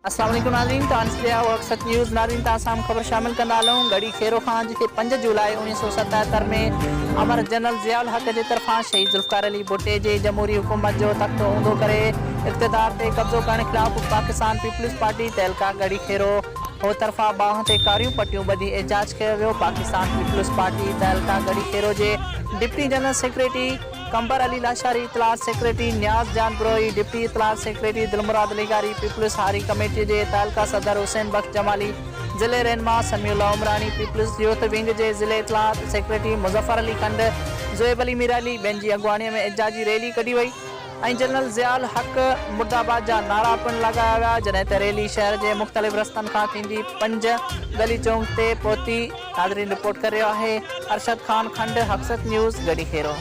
अस्सलाम वालेकुम नाज़रीन, तांसलिया वक्सत न्यूज़ नाज़रीन तासाम खबर शामिल कंदा हलूं। गढ़ी खेरो खां जिते 5 जुलाई 1977 में अमर जनरल ज़ियाउल हक़ जे तरफ़ां शहीद ज़ुल्फ़िकार अली भुट्टो जे जमहूरी हुकूमत जो तख़्तो ऊंधो करे इक़्तिदार ते कब्ज़ो करण ख़िलाफ़ पाकिस्तान पीपल्स पार्टी तहलका गढ़ी खेरो हो तरफ़ां बाह ते कारियूं पटियूं ॿधी एहतजाज कयो वियो। पाकिस्तान पीपल्स पार्टी तहलका गढ़ी खेरो जे डिप्टी जनरल सेक्रेटरी कंबर अली लाशारी, इतलात सेक्रेटरी नियाज़ जान ब्रोई, डिप्टी इतलात सेक्रेटरी दिलमुराद अलीगारी, पीपल्स हारी कमेटी जे तहलका सदर हुसैन बख्श जमाली, ज़िले रहनुमा समीउल्लाह उमरानी, पीपल्स यूथ विंग जे ज़िले इतलात सेक्रेटरी मुज़फ़र अली खंड, ज़ोएब अली मीर अली ॿियनि जी अॻुवाणीअ में एहतजाजी रैली कढी वई ऐं जनरल ज़ियाउल हक़ मुर्दाबाद जा नारा पिणु लॻाया विया। जॾहिं त रैली शहर जे मुख़्तलिफ़ रस्तनि खां थींदी 5 गली चौक ते पहुती। नाज़रीन रिपोर्ट करे रहियो आहे अरशद ख़ान खंड, हक़सत न्यूज़ गढ़ी खेरो।